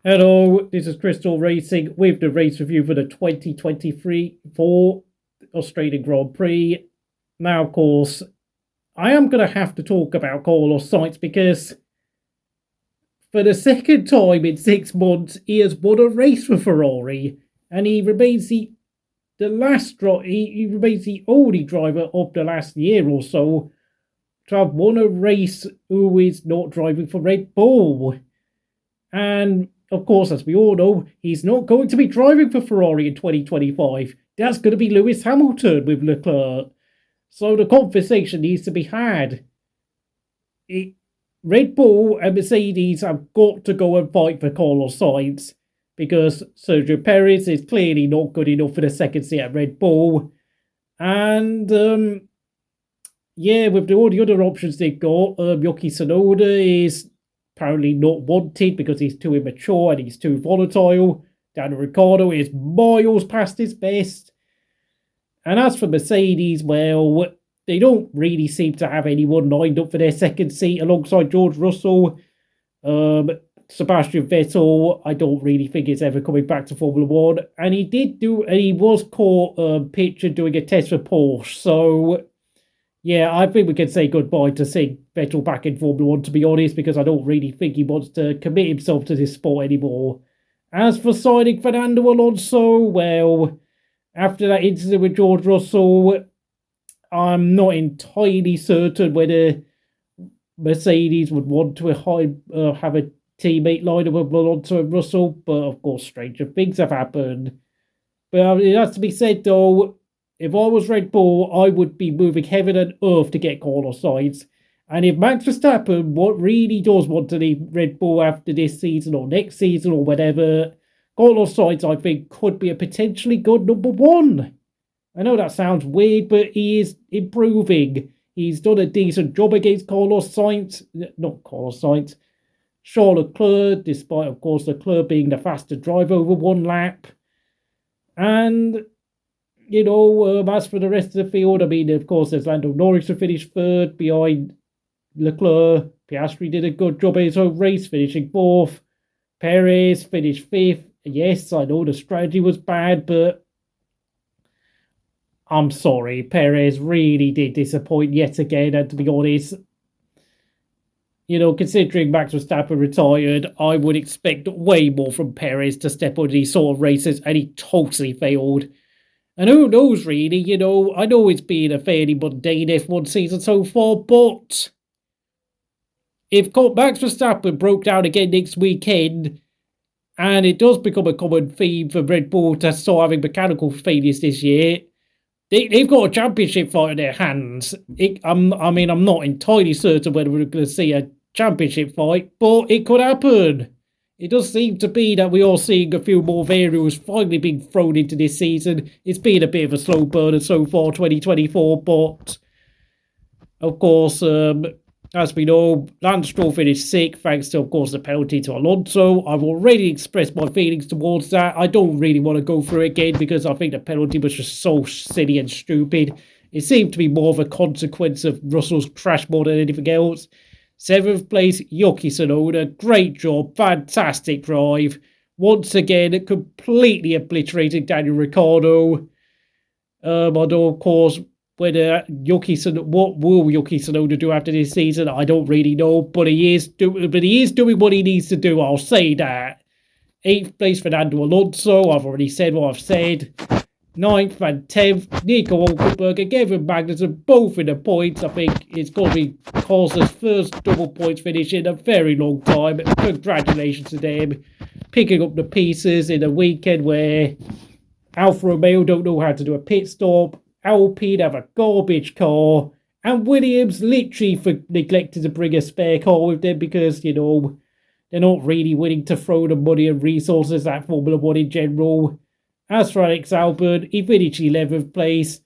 Hello, this is Crystal Racing with the race review for the 2023 Australian Grand Prix. Now, of course, I am going to have to talk about Carlos Sainz because for the second time in 6 months, he has won a race for Ferrari, and he remains he remains the only driver of the last year or so to have won a race who is not driving for Red Bull. And of course, as we all know, he's not going to be driving for Ferrari in 2025. That's going to be Lewis Hamilton with Leclerc. So the conversation needs to be had. Red Bull and Mercedes have got to go and fight for Carlos Sainz because Sergio Perez is clearly not good enough for the second seat at Red Bull. And with all the other options they've got, Yuki Tsunoda is apparently not wanted because he's too immature and he's too volatile. Daniel Ricciardo is miles past his best. And as for Mercedes, well, they don't really seem to have anyone lined up for their second seat alongside George Russell. Sebastian Vettel, I don't really think is ever coming back to Formula One. And he was caught pictured doing a test for Porsche. So yeah, I think we can say goodbye to seeing Vettel back in Formula 1, to be honest, because I don't really think he wants to commit himself to this sport anymore. As for signing Fernando Alonso, well, after that incident with George Russell, I'm not entirely certain whether Mercedes would want to have a teammate lined up with Alonso and Russell, but of course, stranger things have happened. But it has to be said, though, if I was Red Bull, I would be moving heaven and earth to get Carlos Sainz. And if Max Verstappen really does want to leave Red Bull after this season or next season or whatever, Carlos Sainz, I think, could be a potentially good number one. I know that sounds weird, but he is improving. He's done a decent job against Charles Leclerc, despite, of course, Leclerc being the faster driver over one lap. And as for the rest of the field, I mean, of course, there's Lando Norris who finished third behind Leclerc. Piastri did a good job in his own race, finishing fourth. Perez finished fifth. Yes, I know the strategy was bad, but I'm sorry, Perez really did disappoint yet again, and to be honest, considering Max Verstappen retired, I would expect way more from Perez to step on these sort of races, and he totally failed. And who knows, really, I know it's been a fairly mundane F1 season so far, but if Max Verstappen broke down again next weekend, and it does become a common theme for Red Bull to start having mechanical failures this year, they've got a championship fight in their hands. I'm not entirely certain whether we're going to see a championship fight, but it could happen. It does seem to be that we are seeing a few more variables finally being thrown into this season. It's been a bit of a slow burner so far, 2024, but of course, as we know, Lance Stroll finished sixth, thanks to, of course, the penalty to Alonso. I've already expressed my feelings towards that. I don't really want to go through it again because I think the penalty was just so silly and stupid. It seemed to be more of a consequence of Russell's crash more than anything else. Seventh place, Yuki Tsunoda. Great job. Fantastic drive. Once again, completely obliterating Daniel Ricciardo. Although, of course, what will Yuki Tsunoda do after this season? I don't really know, but he is doing what he needs to do. I'll say that. Eighth place, Fernando Alonso. I've already said what I've said. Ninth and 10th, Nico Hulkenberg and Kevin Magnussen, both in the points. I think it's going to be Carlson's first double points finish in a very long time. Congratulations to them. Picking up the pieces in a weekend where Alfa Romeo don't know how to do a pit stop, Alpine have a garbage car, and Williams literally neglected to bring a spare car with them because, they're not really willing to throw the money and resources at Formula 1 in general. As for Alex Albon, he finished 11th place,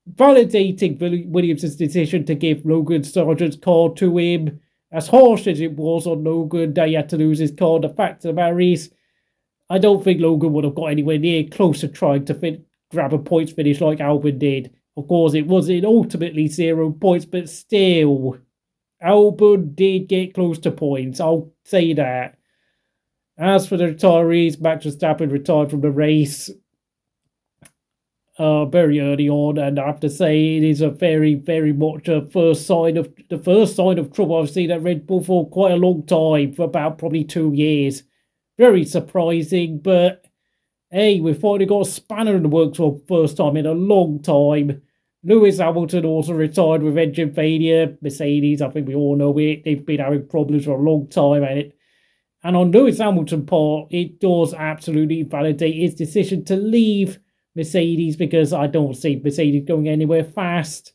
validating Williams' decision to give Logan Sargent's car to him. As harsh as it was on Logan that he had to lose his car, the fact of the matter is, I don't think Logan would have got anywhere near close to trying to grab a points finish like Albon did. Of course, it wasn't ultimately 0 points, but still, Albon did get close to points. I'll say that. As for the retirees, Max Verstappen retired from the race very early on, and I have to say it is a very, very much a first sign of trouble I've seen at Red Bull for quite a long time, for about probably 2 years. Very surprising, but hey, we've finally got a spanner in the works for the first time in a long time. Lewis Hamilton also retired with engine failure. Mercedes, I think we all know it. They've been having problems for a long time, and on Lewis Hamilton's part, it does absolutely validate his decision to leave Mercedes, because I don't see Mercedes going anywhere fast.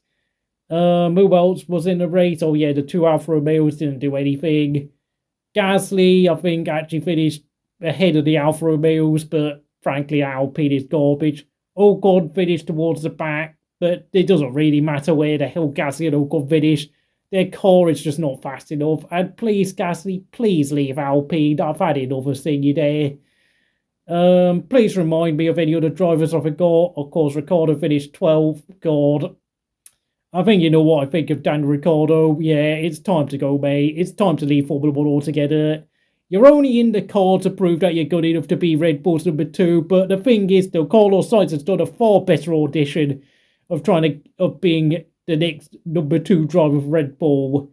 Who else was in the race? Oh yeah, the two Alfa Romeos didn't do anything. Gasly, I think, actually finished ahead of the Alfa Romeos, but frankly, Alpine is garbage. Ocon finished towards the back, but it doesn't really matter where the hell Gasly and Ocon finished. Their car is just not fast enough. And please, Gasly, please leave Alpine. I've had enough of seeing you there. Please remind me of any other drivers I forgot. Of course, Ricciardo finished 12th. God. I think you know what I think of Daniel Ricciardo. Yeah, it's time to go, mate. It's time to leave Formula 1 altogether. You're only in the car to prove that you're good enough to be Red Bull's number 2, but the thing is, though, Carlos Sainz has done a far better audition of being the next number 2 driver of Red Bull.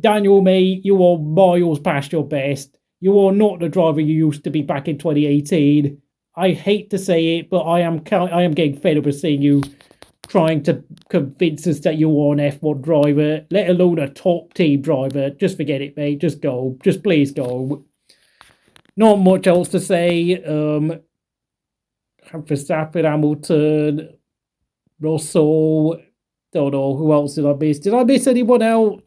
Daniel, mate, you are miles past your best. You are not the driver you used to be back in 2018. I hate to say it, but I am getting fed up of seeing you trying to convince us that you are an F1 driver, let alone a top team driver. Just forget it, mate. Just go. Just please go. Not much else to say. Verstappen, Hamilton, Russell. Don't know. Who else did I miss? Did I miss anyone else?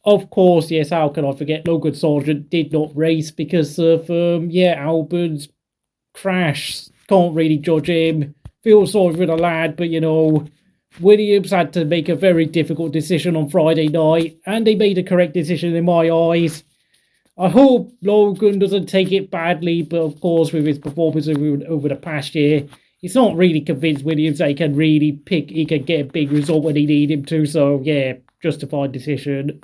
Of course, yes, how can I forget? Logan Sargent did not race because of, Albon's crash. Can't really judge him. Feel sorry for the lad, but, Williams had to make a very difficult decision on Friday night, and they made a correct decision in my eyes. I hope Logan doesn't take it badly, but of course, with his performance over the past year, he's not really convinced Williams that he can get a big result when he need him to, so yeah, justified decision.